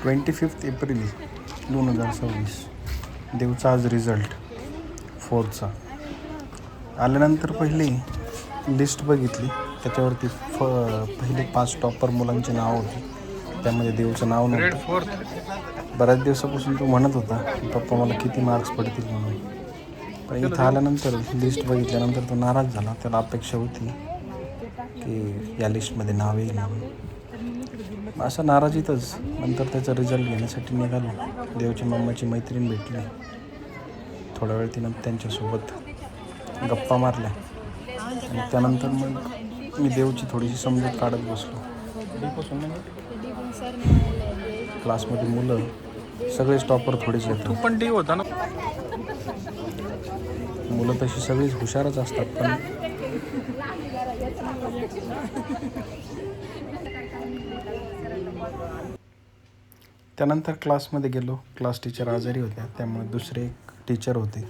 25 April 2026 Deocha आज result 4चा आल्यानंतर पहिली लिस्ट बघितली. त्याच्यावरती पहिले 5 टॉपर मुलांची नावं होती. त्यामध्ये देवचं नाव नव्हतं. बऱ्याच दिवसापासून तो म्हणत होता की पप्पा मला किती मार्क्स पडतील म्हणून. पण इथं आल्यानंतर लिस्ट बघितल्यानंतर तो नाराज झाला. त्याला अपेक्षा होती की या लिस्टमध्ये नाव येईल म्हणून. असं नाराजीतच नंतर त्याचा रिझल्ट घेण्यासाठी निघालो. देवच्या मम्माची मैत्रीण भेटली. थोडा वेळ तिनं त्यांच्यासोबत गप्पा मारल्या आणि त्यानंतर मग मी देवची थोडीशी समजूत काढत बसलो. क्लासमध्ये मुलं सगळेच टॉपर थोडेच येतात. तू पण डी होता ना. मुलं तशी सगळीच हुशारच असतात. पण त्यानंतर क्लासमध्ये गेलो. क्लास टीचर आजारी होत्या, त्यामुळे दुसरे एक टीचर होते.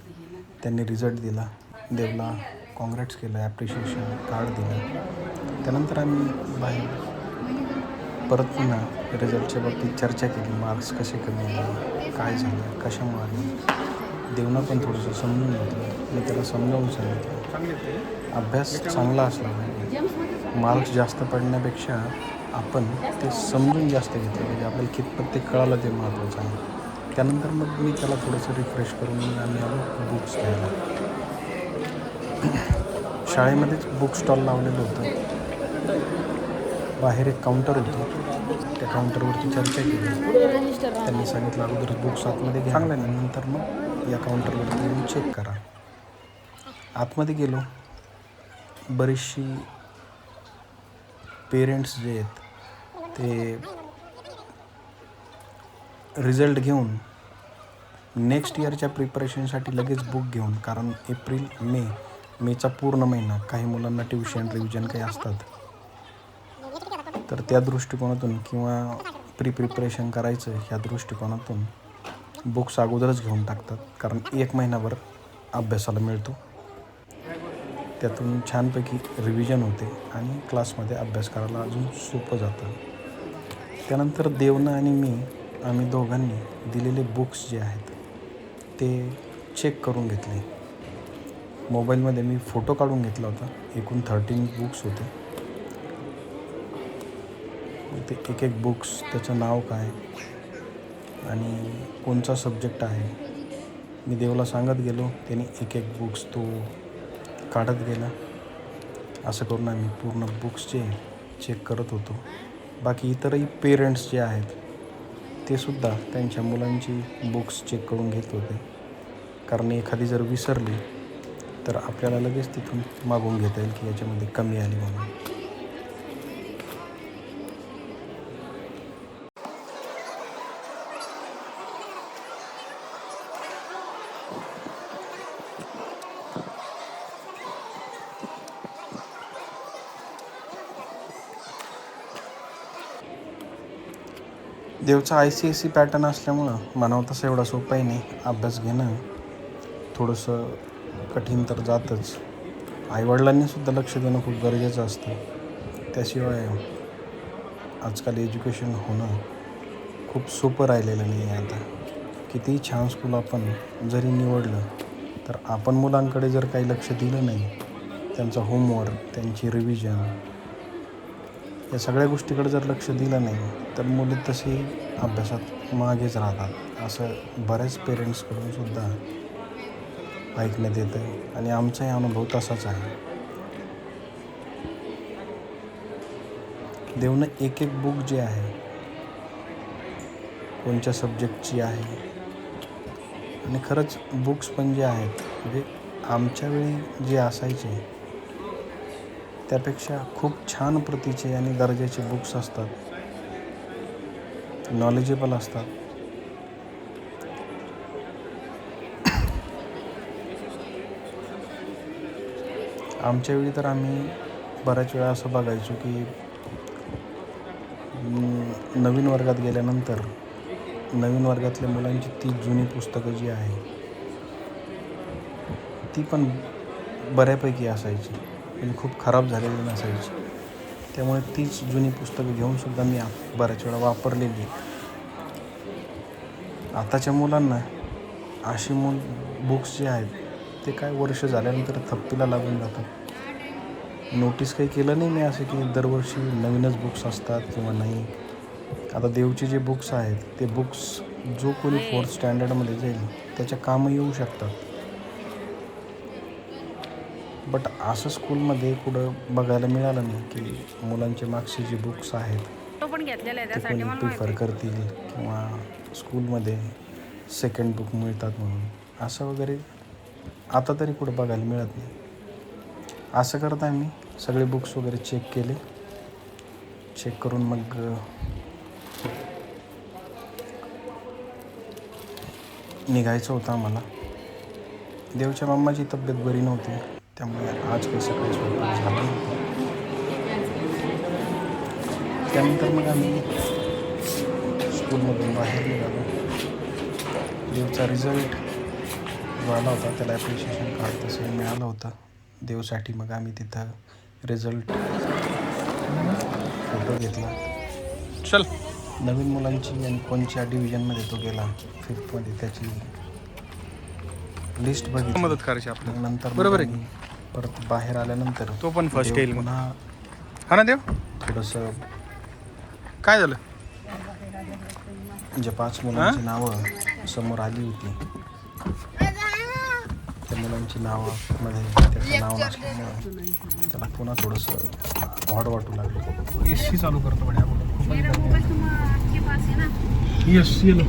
त्यांनी रिझल्ट दिला. देवला कॉन्ग्रॅट्स केलं, ॲप्रिशिएशन कार्ड दिलं. त्यानंतर आम्ही बाहेर परत पुन्हा रिझल्टच्या बाबतीत चर्चा केली. मार्क्स कसे कमी आले, काय झालं, कशामुळे आले. देवनं पण थोडंसं समजून घेतलं. मी त्याला समजावून सांगितलं अभ्यास चांगला असला पाहिजे. मार्क्स जास्त पडण्यापेक्षा आपण ते समजून जास्त घेतलं पाहिजे. आपल्याला कितपत ते कळालं ते महत्त्वाचं आहे. त्यानंतर मग मी त्याला थोडंसं रिफ्रेश करून आम्ही आलो बुक्स घ्यायला. शाळेमध्येच बुक स्टॉल लावलेलं होतं. बाहेर एक काउंटर होतं. त्या काउंटरवरती चर्चा केली. त्यांनी सांगितलं अगोदर बुक्स आतमध्ये घ्या, नंतर मग या काउंटरवरती येऊन चेक करा. आतमध्ये गेलो. बरीचशी पेरेंट्स जे आहेत ते रिझल्ट घेऊन नेक्स्ट इयरच्या प्रिपरेशनसाठी लगेच बुक घेऊन, कारण एप्रिल मेचा पूर्ण महिना काही मुलांना ट्युशन रिव्हिजन काही असतात, तर त्या दृष्टिकोनातून किंवा प्रिपरेशन करायचं ह्या दृष्टिकोनातून बुक्स अगोदरच घेऊन टाकतात. कारण 1 महिनाभर अभ्यासाला मिळतो. त्यातून छानपैकी रिव्हिजन होते आणि क्लासमध्ये अभ्यास करायला अजून सोपं जातं. त्यानंतर देवनं आणि आम्ही दोघांनी दिलेले बुक्स जे आहेत ते चेक करून घेतले. मोबाईलमध्ये मी फोटो काढून घेतला होता. एकूण 13 बुक्स होते. ते एक बुक्स, त्याचं नाव काय आणि कोणचा सब्जेक्ट आहे मी देवला सांगत गेलो. त्याने एक बुक्स तो काढत गेला. असं करून आम्ही पूर्ण बुक्सचे चेक करत होतो. बाकी इतरही पेरेंट्स जे आहेत ते सुद्धा त्यांच्या मुलांची बुक्स चेक करून घेत होते. कारण एखादी जर विसरली तर आपल्याला लगेच तिथून मागून घेता येईल की याच्यामध्ये कमी आली म्हणून. देवचा ICSE पॅटर्न असल्यामुळं म्हणावं तसं एवढा सोपाही नाही. अभ्यास घेणं थोडंसं कठीण तर जातच. आईवडिलांनीसुद्धा लक्ष देणं खूप गरजेचं असतं. त्याशिवाय आजकाल एज्युकेशन होणं खूप सोपं राहिलेलं नाही आहे. आता कितीही छान स्कूल आपण जरी निवडलं तर आपण मुलांकडे जर काही लक्ष दिलं नाही, त्यांचा होमवर्क, त्यांची रिव्हिजन या सगळ्या गोष्टीकडे जर लक्ष दिलं नाही तर मुले तशी अभ्यासात मागेच राहतात. असं बऱ्याच पेरेंट्सकडून सुद्धा ऐकण्यात येतं आहे आणि आमचाही अनुभव तसाच आहे. देवनं एक बुक जे आहे कोणत्या सब्जेक्टची आहे आणि खरंच बुक्स पण जे आहेत म्हणजे आमच्या वेळी जे असायचे त्यापेक्षा खूप छान प्रतीचे आणि दर्जाचे बुक्स असतात. नॉलेजेबल असतात. आमच्या वेळी तर आम्ही बऱ्याच वेळा असं बघायचो की नवीन वर्गात गेल्यानंतर नवीन वर्गातल्या मुलांची ती जुनी पुस्तकं जी आहे ती पण बऱ्यापैकी असायची, म्हणजे खूप खराब झालेली नसायची. त्यामुळे तीच जुनी पुस्तकं घेऊनसुद्धा मी बऱ्याच वेळा वापरलेली. आताच्या मुलांना अशी बुक्स जे आहेत ते काय वर्ष झाल्यानंतर थप्पीला लागून जातात. नोटीस काही केलं नाही मी असं की दरवर्षी नवीनच बुक्स असतात किंवा नाही. आता देवचे जे बुक्स आहेत ते बुक्स जो कोणी 4th स्टँडर्डमध्ये जाईल त्याच्या कामं येऊ शकतात. बट असं स्कूलमध्ये कुठं बघायला मिळालं नाही की मुलांचे मागचे जे बुक्स आहेत ते कोणी प्रिफर करतील किंवा स्कूलमध्ये सेकंड बुक मिळतात म्हणून असं वगैरे आता तरी कुठं बघायला मिळत नाही. असं करता मी सगळे बुक्स वगैरे चेक केले. चेक करून मग निघायचं होतं आम्हाला. देवच्या मम्माची तब्येत बरी नव्हती त्यामुळे आज काही सकाळी स्वयंपाक झाला नव्हता. त्यानंतर मग आम्ही स्कूलमधून बाहेर निघालो. देवचा रिझल्ट जो आला होता त्याला ॲप्रिशिएशन कार्ड तसं मिळालं होतं देवसाठी. मग आम्ही तिथं रिझल्ट फोटो घेतला. चल नवीन मुलांची आणि कोणत्या डिव्हिजनमध्ये तो गेला 5th मध्ये त्याची लिस्ट बघितली. मदत करायची आपल्याला नंतर. बरोबर आहे. परत बाहेर आल्यानंतर तो पण फर्स्ट येईल पुन्हा. हा ना देव थोडंसं काय झालं म्हणजे 5 मुलांची नावं समोर आली होती. त्या मुलांची नावामध्ये त्याचं नाव नसल्यामुळं त्याला पुन्हा थोडंसं ऑड वाटू लागलं. एसी चालू करतो बड्या यस येलो.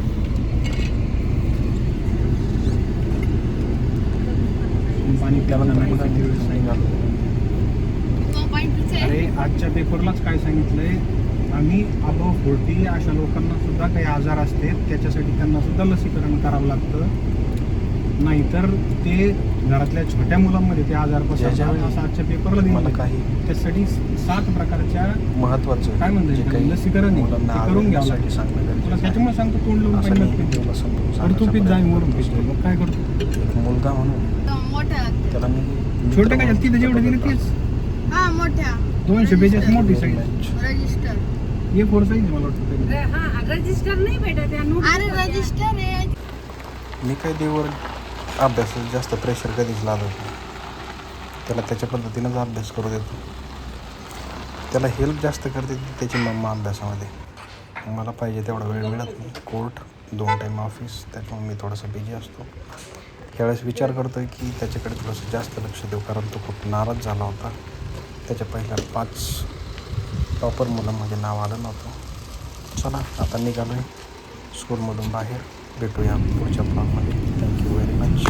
पाणी प्यायला निघालो. अरे आजच्या पेपरलाच काय सांगितलंय आम्ही अबव 40 अशा लोकांना सुद्धा काही आजार असते त्याच्यासाठी त्यांना सुद्धा लसीकरण करावं लागतं. नाहीतर ते घरातल्या छोट्या मुलांमध्ये ते आजार पसरतात असं आजच्या पेपरला दिलं काही. त्यासाठी 7 प्रकारच्या महत्त्वाचं काय म्हणतात काही लसीकरण करून घ्यावं सांगणं. त्याच्यामुळे सांगतो तोंड लावून करतो पीत जाईल मरून पितो. मग काय करतो एक मुलगा म्हणून त्याला मी छोट्या काय तिथे जेवढे दिले तेच मोठ्या 200 पेजेस मोठी साईज रजिस्टर हे 4 साईज मला वाटतं. रजिस्टर नाही भेटत. अरे रजिस्टर आहे. मी काय देवर अभ्यासात जास्त प्रेशर कधीच लावत नाही. त्याला त्याच्या पद्धतीनंच अभ्यास करू देतो. त्याला हेल्प जास्त करते त्याची मम्मा अभ्यासामध्ये. मला पाहिजे तेवढा वेळ मिळत नाही. कोर्ट 2 टाईम ऑफिस त्याच्यामुळे मी थोडासा बिझी असतो. त्यावेळेस विचार करतो आहे की त्याच्याकडे थोडंसं जास्त लक्ष देऊ कारण तो खूप नाराज झाला होता. त्याच्या पहिल्या 5 टॉपर मुलांमध्ये नाव आलं नव्हतं. चला आता निघालो आहे स्कूलमधून बाहेर. भेटूया पुढच्या ब्लॉगमध्ये. Thank you very much.